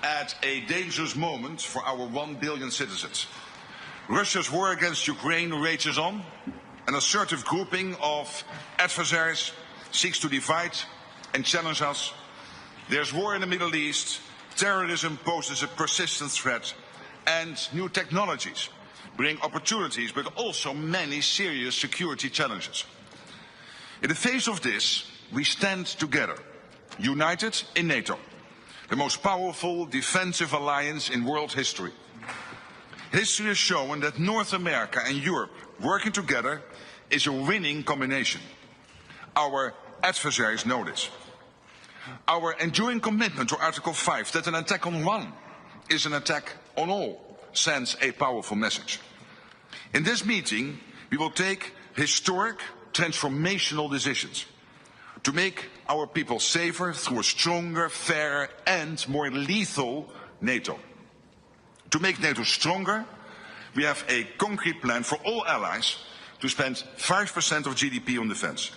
at a dangerous moment for our 1 billion citizens. Russia's war against Ukraine rages on. An assertive grouping of adversaries seeks to divide and challenge us. There's war in the Middle East, terrorism poses a persistent threat, and new technologies bring opportunities but also many serious security challenges. In the face of this, we stand together, united in NATO, the most powerful defensive alliance in world history. History has shown that North America and Europe working together is a winning combination. Our adversaries know this. Our enduring commitment to Article 5, that an attack on one is an attack on all, sends a powerful message. In this meeting, we will take historic, transformational decisions to make our people safer through a stronger, fairer and more lethal NATO. To make NATO stronger, we have a concrete plan for all allies to spend 5% of GDP on defense.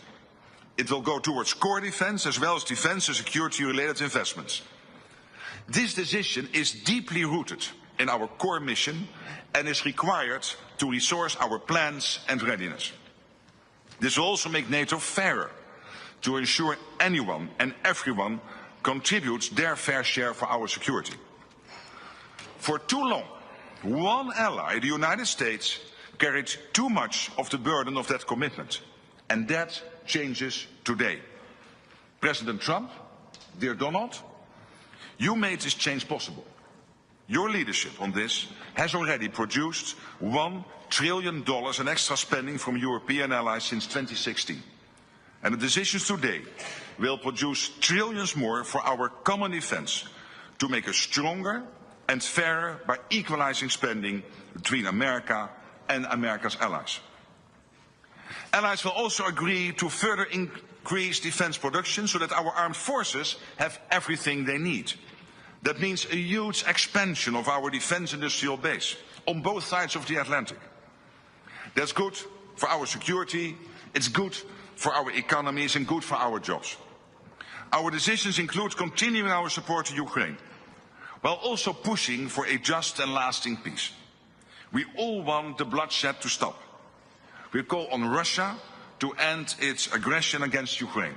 It will go towards core defense as well as defense and security-related investments. This decision is deeply rooted in our core mission and is required to resource our plans and readiness. This will also make NATO fairer, to ensure anyone and everyone contributes their fair share for our security. For too long, one ally, the United States, carried too much of the burden of that commitment, and that changes today. President Trump, dear Donald, you made this change possible. Your leadership on this has already produced $1 trillion in extra spending from European allies since 2016. And the decisions today will produce trillions more for our common defense to make us stronger and fairer by equalizing spending between America and America's allies. Allies will also agree to further increase defense production so that our armed forces have everything they need. That means a huge expansion of our defense industrial base on both sides of the Atlantic. That's good for our security, it's good for our economies and good for our jobs. Our decisions include continuing our support to Ukraine, while also pushing for a just and lasting peace. We all want the bloodshed to stop. We call on Russia to end its aggression against Ukraine.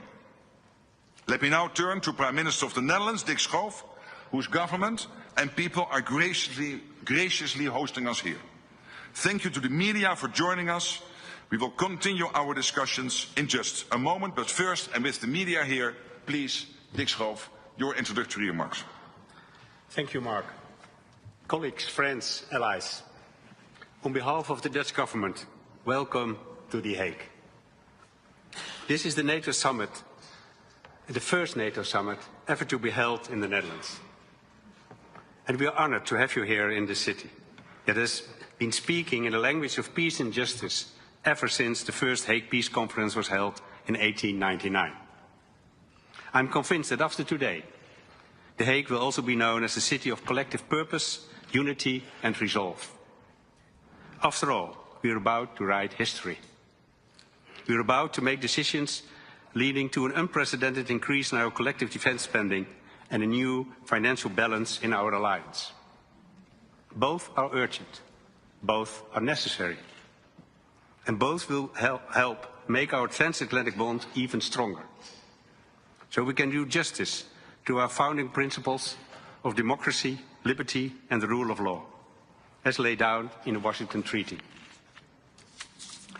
Let me now turn to Prime Minister of the Netherlands, Dick Schoof, whose government and people are graciously hosting us here. Thank you to the media for joining us. We will continue our discussions in just a moment, but first, and with the media here, please, Dick Schoof, your introductory remarks. Thank you, Mark. Colleagues, friends, allies, on behalf of the Dutch government, welcome to The Hague. This is the NATO Summit, the first NATO Summit ever to be held in the Netherlands. And we are honored to have you here in the city that has been speaking in the language of peace and justice ever since the first Hague Peace Conference was held in 1899. I'm convinced that after today, The Hague will also be known as a city of collective purpose, unity and resolve. After all, we are about to write history. We are about to make decisions leading to an unprecedented increase in our collective defense spending and a new financial balance in our alliance. Both are urgent, both are necessary, and both will help make our transatlantic bond even stronger, so we can do justice to our founding principles of democracy, liberty and the rule of law, as laid down in the Washington Treaty.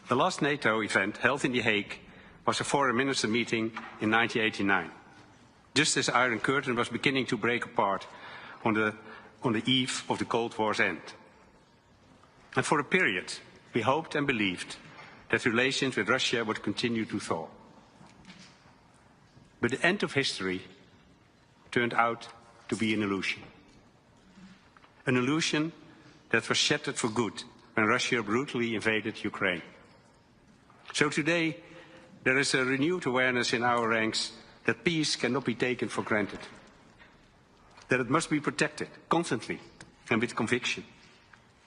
The last NATO event held in The Hague was a foreign minister meeting in 1989, just as the Iron Curtain was beginning to break apart on the eve of the Cold War's end. And for a period, we hoped and believed that relations with Russia would continue to thaw. But the end of history turned out to be an illusion. An illusion that was shattered for good when Russia brutally invaded Ukraine. So today, there is a renewed awareness in our ranks that peace cannot be taken for granted, that it must be protected constantly and with conviction.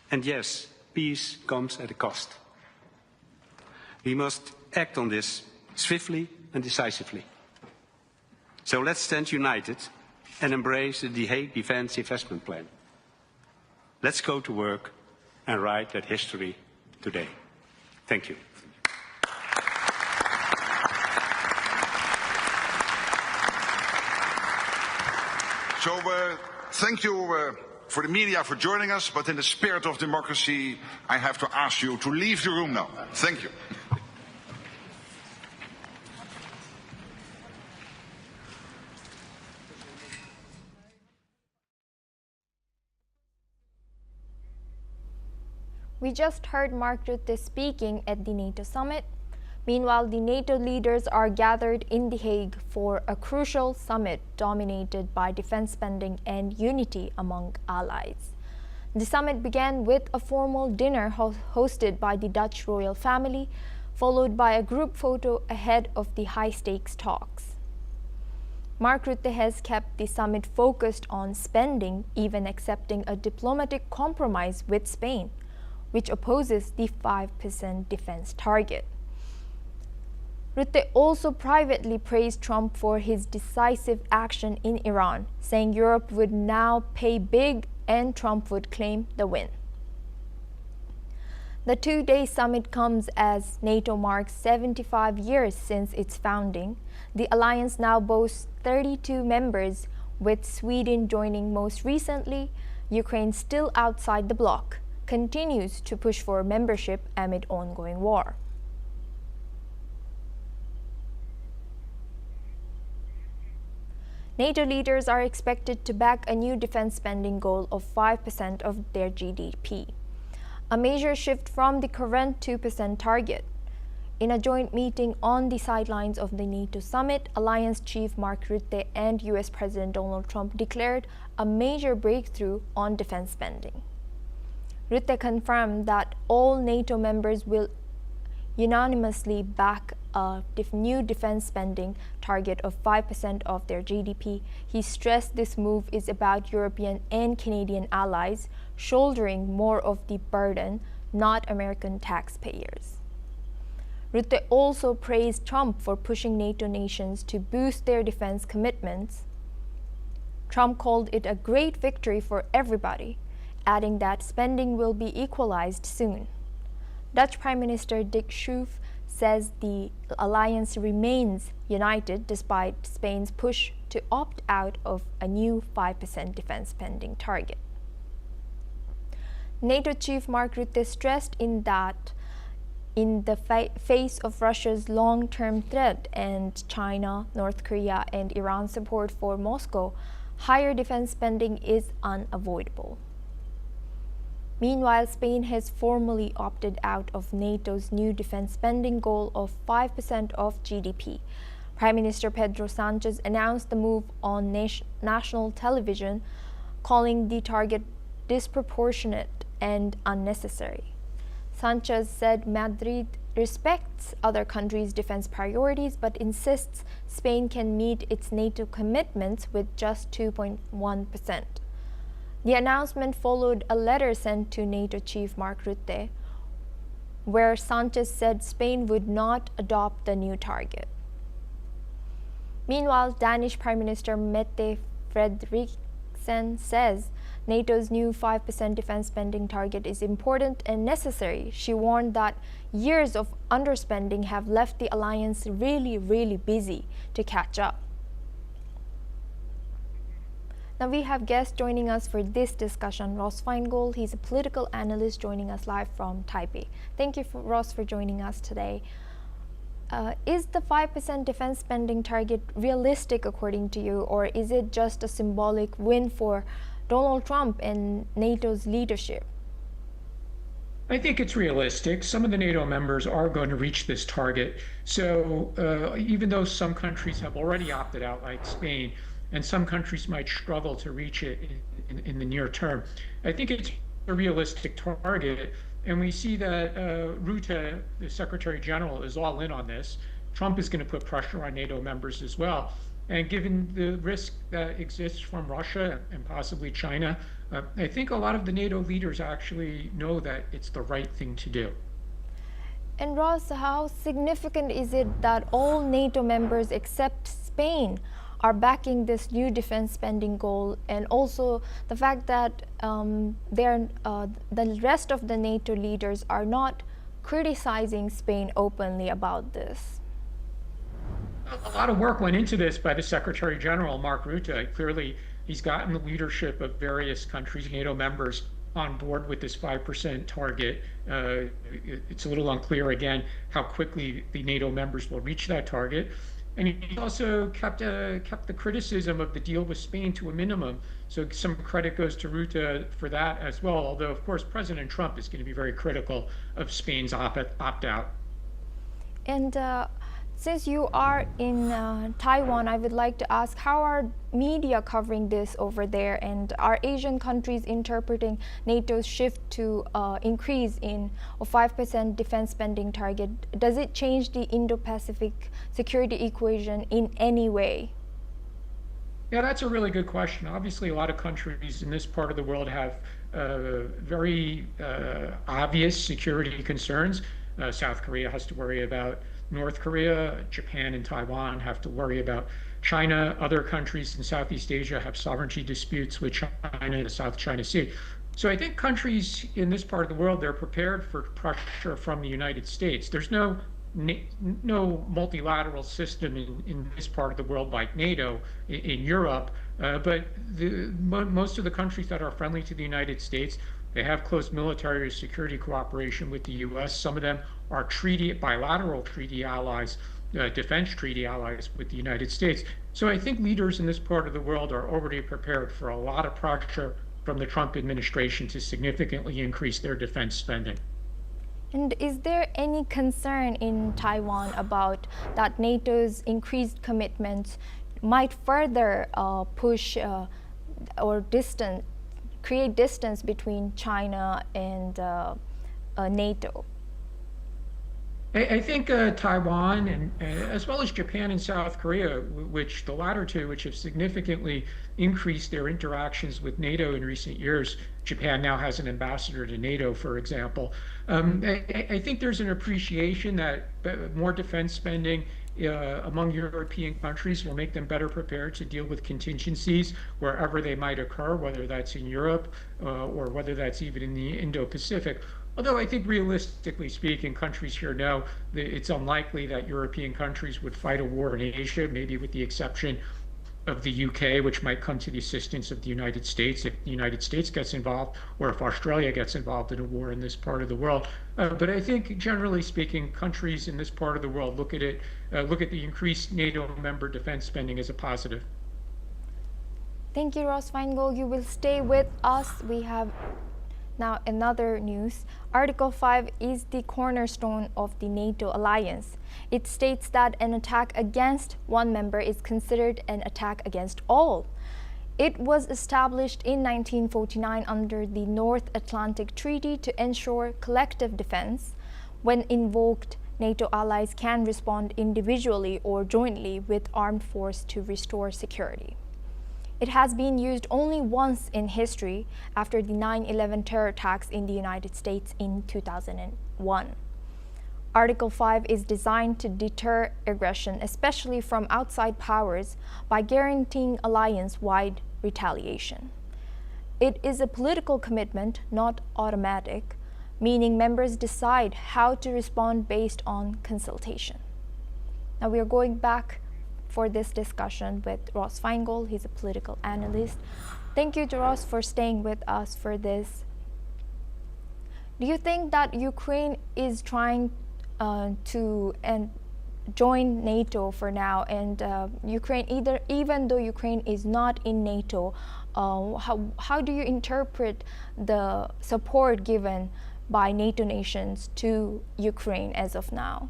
And yes, peace comes at a cost. We must act on this swiftly and decisively. So let's stand united and embrace the Hague Defence Investment Plan. Let's go to work and write that history today. Thank you. So thank you for the media for joining us, but in the spirit of democracy, I have to ask you to leave the room now. Thank you. We just heard Mark Rutte speaking at the NATO Summit. Meanwhile, the NATO leaders are gathered in The Hague for a crucial summit dominated by defense spending and unity among allies. The summit began with a formal dinner hosted by the Dutch royal family, followed by a group photo ahead of the high-stakes talks. Mark Rutte has kept the summit focused on spending, even accepting a diplomatic compromise with Spain, which opposes the 5% defense target. Rutte also privately praised Trump for his decisive action in Iran, saying Europe would now pay big and Trump would claim the win. The two-day summit comes as NATO marks 75 years since its founding. The alliance now boasts 32 members, with Sweden joining most recently. Ukraine, still outside the bloc, continues to push for membership amid ongoing war. NATO leaders are expected to back a new defense spending goal of 5% of their GDP, a major shift from the current 2% target. In a joint meeting on the sidelines of the NATO summit, Alliance Chief Mark Rutte and US President Donald Trump declared a major breakthrough on defense spending. Rutte confirmed that all NATO members will unanimously back a new defense spending target of 5% of their GDP. He stressed this move is about European and Canadian allies shouldering more of the burden, not American taxpayers. Rutte also praised Trump for pushing NATO nations to boost their defense commitments. Trump called it a great victory for everybody, adding that spending will be equalized soon. Dutch Prime Minister Dick Schoof says the alliance remains united despite Spain's push to opt out of a new 5% defense spending target. NATO Chief Mark Rutte stressed in the face of Russia's long-term threat and China, North Korea, and Iran's support for Moscow, higher defense spending is unavoidable. Meanwhile, Spain has formally opted out of NATO's new defense spending goal of 5% of GDP. Prime Minister Pedro Sánchez announced the move on national television, calling the target disproportionate and unnecessary. Sánchez said Madrid respects other countries' defense priorities but insists Spain can meet its NATO commitments with just 2.1%. The announcement followed a letter sent to NATO Chief Mark Rutte, where Sánchez said Spain would not adopt the new target. Meanwhile, Danish Prime Minister Mette Frederiksen says NATO's new 5% defense spending target is important and necessary. She warned that years of underspending have left the alliance really busy to catch up. Now we have guests joining us for this discussion. Ross Feingold, he's a political analyst joining us live from Taipei. Thank you, Ross, for joining us today. Is the 5% defense spending target realistic according to you, or is it just a symbolic win for Donald Trump and NATO's leadership? I think it's realistic. Some of the NATO members are going to reach this target. So even though some countries have already opted out, like Spain, and some countries might struggle to reach it in the near term, I think it's a realistic target. And we see that Rutte, the Secretary General, is all in on this. Trump is going to put pressure on NATO members as well. And given the risk that exists from Russia and possibly China, I think a lot of the NATO leaders actually know that it's the right thing to do. And Ross, how significant is it that all NATO members except Spain are backing this new defense spending goal, and also the fact that the rest of the NATO leaders are not criticizing Spain openly about this? A lot of work went into this by the Secretary General, Mark Rutte. Clearly, he's gotten the leadership of various countries, NATO members, on board with this 5% target. It's a little unclear, again, how quickly the NATO members will reach that target. And he also kept the criticism of the deal with Spain to a minimum. So some credit goes to Rutte for that as well, although, of course, President Trump is going to be very critical of Spain's opt-out. And since you are in Taiwan, I would like to ask, how are media covering this over there, and are Asian countries interpreting NATO's shift to increase in a 5% defense spending target? Does it change the Indo-Pacific security equation in any way? Yeah, that's a really good question. Obviously, a lot of countries in this part of the world have very obvious security concerns. South Korea has to worry about North Korea, Japan and Taiwan have to worry about China. Other countries in Southeast Asia have sovereignty disputes with China in the South China Sea. So I think countries in this part of the world, they're prepared for pressure from the United States. There's no multilateral system in this part of the world like NATO in Europe, but most of the countries that are friendly to the United States, they have close military or security cooperation with the U.S. Some of them are bilateral treaty allies, defense treaty allies with the United States. So I think leaders in this part of the world are already prepared for a lot of pressure from the Trump administration to significantly increase their defense spending. And is there any concern in Taiwan about that NATO's increased commitments might further push or create distance between China and NATO? I think Taiwan and as well as Japan and South Korea, which the latter two, which have significantly increased their interactions with NATO in recent years. Japan now has an ambassador to NATO, for example. I think there's an appreciation that more defense spending among European countries will make them better prepared to deal with contingencies wherever they might occur, whether that's in Europe or whether that's even in the Indo-Pacific. Although I think realistically speaking, countries here know that it's unlikely that European countries would fight a war in Asia, maybe with the exception of the UK, which might come to the assistance of the United States if the United States gets involved, or if Australia gets involved in a war in this part of the world. But I think, generally speaking, countries in this part of the world look at the increased NATO member defense spending as a positive. Thank you, Ross Feingold. You will stay with us. We have now another news. Article 5 is the cornerstone of the NATO alliance. It states that an attack against one member is considered an attack against all. It was established in 1949 under the North Atlantic Treaty to ensure collective defense. When invoked, NATO allies can respond individually or jointly with armed force to restore security. It has been used only once in history after the 9/11 terror attacks in the United States in 2001. Article 5 is designed to deter aggression, especially from outside powers, by guaranteeing alliance-wide retaliation. It is a political commitment, not automatic, meaning members decide how to respond based on consultation. Now we are going back for this discussion with Ross Feingold. He's a political analyst. Thank you to Ross for staying with us for this. Do you think that Ukraine is trying to join NATO for now, and even though Ukraine is not in NATO, how do you interpret the support given by NATO nations to Ukraine as of now?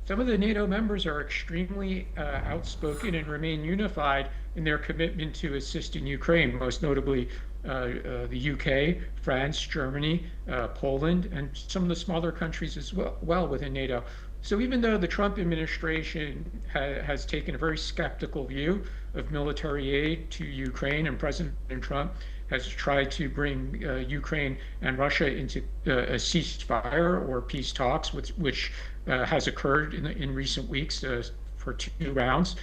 Some of the NATO members are extremely outspoken and remain unified in their commitment to assisting Ukraine, most notably the UK, France, Germany, Poland, and some of the smaller countries as well within NATO. So even though the Trump administration has taken a very skeptical view of military aid to Ukraine, and President Trump has tried to bring Ukraine and Russia into a ceasefire or peace talks, which has occurred in recent weeks for 2 rounds.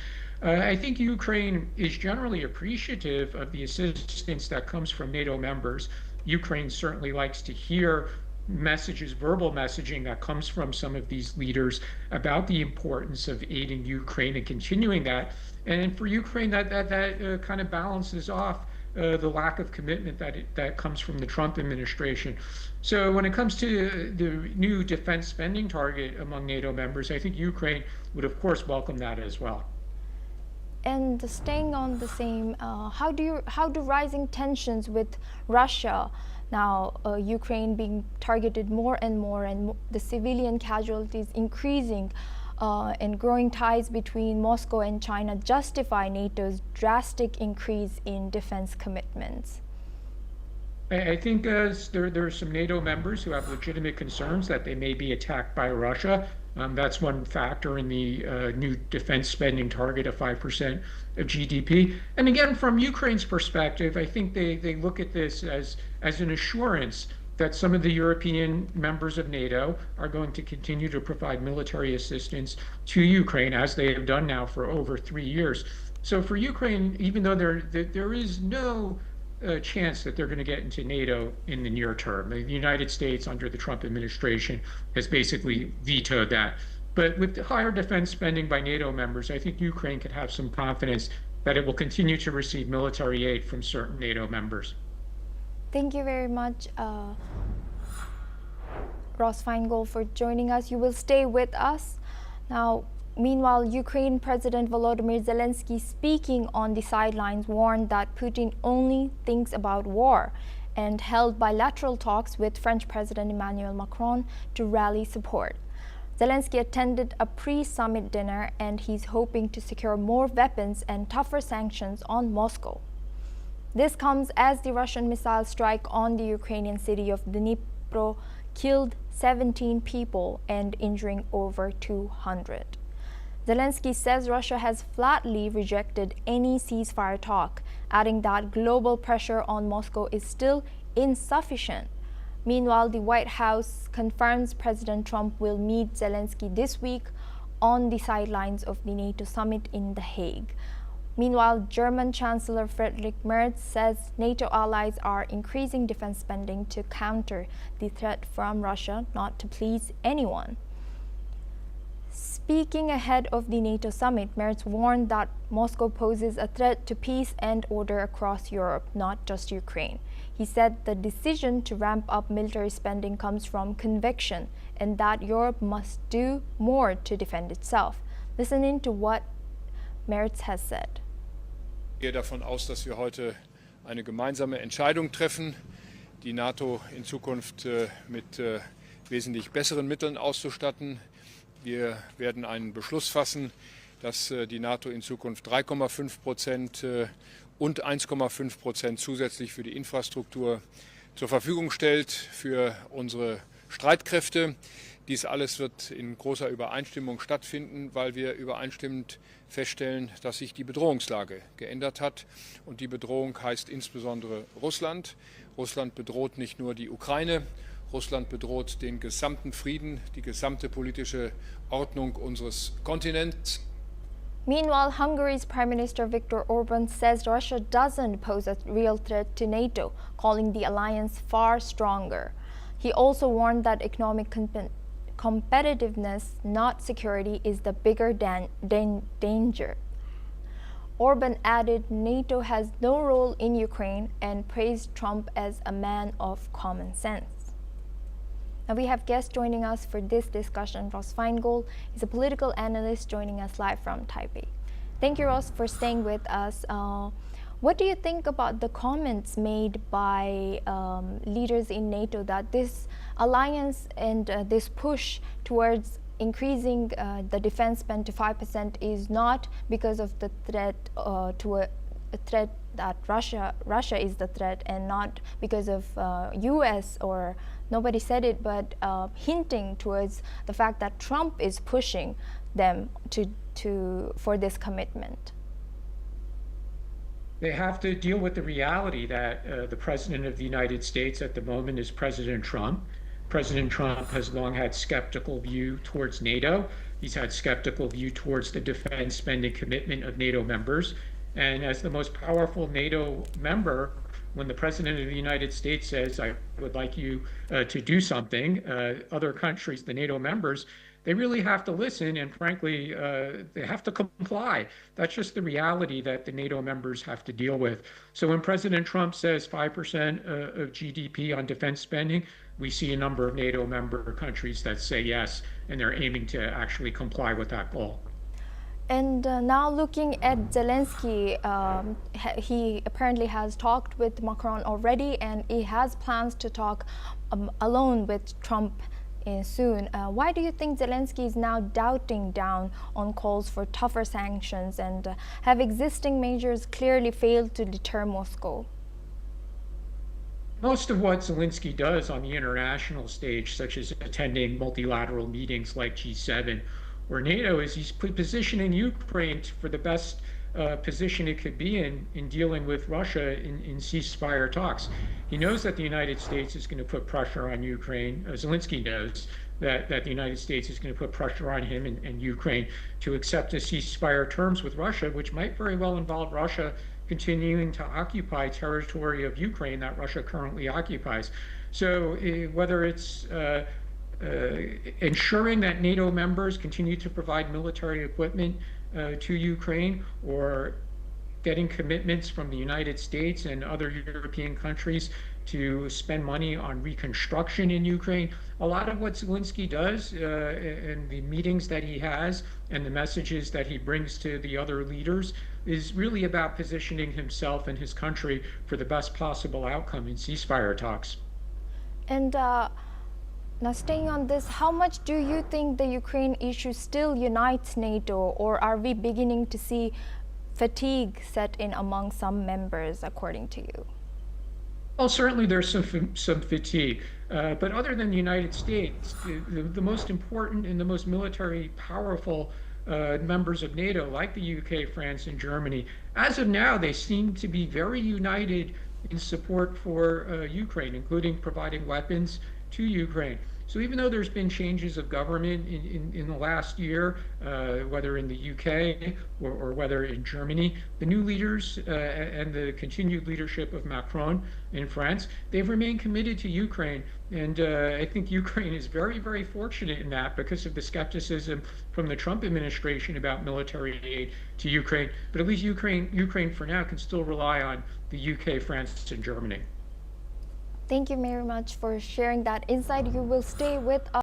I think Ukraine is generally appreciative of the assistance that comes from NATO members. Ukraine certainly likes to hear messages, verbal messaging that comes from some of these leaders about the importance of aiding Ukraine and continuing that. And for Ukraine, that kind of balances off the lack of commitment that comes from the Trump administration. So when it comes to the new defense spending target among NATO members, I think Ukraine would, of course, welcome that as well. And staying on the same, how do rising tensions with Russia, now Ukraine being targeted more and more, and the civilian casualties increasing, and growing ties between Moscow and China justify NATO's drastic increase in defense commitments? I think there are some NATO members who have legitimate concerns that they may be attacked by Russia. That's one factor in the new defense spending target of 5% of GDP. And again, from Ukraine's perspective, I think they look at this as an assurance that some of the European members of NATO are going to continue to provide military assistance to Ukraine, as they have done now for over 3 years. So for Ukraine, even though there is no chance that they're going to get into NATO in the near term. The United States under the Trump administration has basically vetoed that. But with the higher defense spending by NATO members, I think Ukraine could have some confidence that it will continue to receive military aid from certain NATO members. Thank you very much, Ross Feingold, for joining us. You will stay with us. Now, meanwhile, Ukraine President Volodymyr Zelensky, speaking on the sidelines, warned that Putin only thinks about war and held bilateral talks with French President Emmanuel Macron to rally support. Zelensky attended a pre-summit dinner, and he's hoping to secure more weapons and tougher sanctions on Moscow. This comes as the Russian missile strike on the Ukrainian city of Dnipro killed 17 people and injuring over 200. Zelensky says Russia has flatly rejected any ceasefire talk, adding that global pressure on Moscow is still insufficient. Meanwhile, the White House confirms President Trump will meet Zelensky this week on the sidelines of the NATO Summit in The Hague. Meanwhile, German Chancellor Friedrich Merz says NATO allies are increasing defense spending to counter the threat from Russia, not to please anyone. Speaking ahead of the NATO summit, Merz warned that Moscow poses a threat to peace and order across Europe, not just Ukraine. He said the decision to ramp up military spending comes from conviction and that Europe must do more to defend itself. Listen in to what Merz has said. Ich gehe davon aus, dass wir heute eine gemeinsame Entscheidung treffen, die NATO in Zukunft mit wesentlich besseren Mitteln auszustatten. Wir werden einen Beschluss fassen, dass die NATO in Zukunft 3,5% und 1,5% zusätzlich für die Infrastruktur zur Verfügung stellt für unsere Streitkräfte. Dies alles wird in großer Übereinstimmung stattfinden, weil wir übereinstimmend feststellen, dass sich die Bedrohungslage geändert hat. Und die Bedrohung heißt insbesondere Russland. Russland bedroht nicht nur die Ukraine, Russland bedroht den gesamten Frieden, die gesamte politische Ordnung unseres Kontinents. Meanwhile, Hungary's Prime Minister Viktor Orban says Russia doesn't pose a real threat to NATO, calling the alliance far stronger. He also warned that economic competitiveness, not security, is the bigger danger. Orban added NATO has no role in Ukraine and praised Trump as a man of common sense. Now we have guests joining us for this discussion. Ross Feingold is a political analyst joining us live from Taipei. Thank you, Ross, for staying with us. What do you think about the comments made by leaders in NATO that this alliance and this push towards increasing the defense spend to 5% is not because of the threat to a threat that Russia is the threat, and not because of US, or nobody said it, but hinting towards the fact that Trump is pushing them for this commitment? They have to deal with the reality that the President of the United States at the moment is President Trump. President Trump has long had skeptical view towards NATO. He's had skeptical view towards the defense spending commitment of NATO members. And as the most powerful NATO member, when the President of the United States says, I would like you to do something, other countries, the NATO members, they really have to listen, and frankly, they have to comply. That's just the reality that the NATO members have to deal with. So when President Trump says 5% of GDP on defense spending, we see a number of NATO member countries that say yes, and they're aiming to actually comply with that goal. And now looking at Zelensky, he apparently has talked with Macron already, and he has plans to talk alone with Trump soon. Why do you think Zelensky is now doubting down on calls for tougher sanctions, and have existing measures clearly failed to deter Moscow? Most of what Zelensky does on the international stage, such as attending multilateral meetings like G7 or NATO, is he's positioning Ukraine for the best position it could be in dealing with Russia in ceasefire talks. He knows that the United States is going to put pressure on Ukraine. Zelensky knows that the United States is going to put pressure on him and Ukraine to accept the ceasefire terms with Russia, which might very well involve Russia continuing to occupy territory of Ukraine that Russia currently occupies. So whether it's ensuring that NATO members continue to provide military equipment to Ukraine, or getting commitments from the United States and other European countries to spend money on reconstruction in Ukraine. A lot of what Zelensky does and the meetings that he has and the messages that he brings to the other leaders is really about positioning himself and his country for the best possible outcome in ceasefire talks. And now staying on this, how much do you think the Ukraine issue still unites NATO, or are we beginning to see fatigue set in among some members, according to you? Well, certainly there's some fatigue, but other than the United States, the most important and the most military powerful members of NATO, like the UK, France, and Germany, as of now, they seem to be very united in support for Ukraine, including providing weapons to Ukraine. So even though there's been changes of government in the last year, whether in the UK or whether in Germany, the new leaders and the continued leadership of Macron in France, they've remained committed to Ukraine. And I think Ukraine is very, very fortunate in that, because of the skepticism from the Trump administration about military aid to Ukraine. But at least Ukraine for now can still rely on the UK, France, and Germany. Thank you very much for sharing that insight. You will stay with us.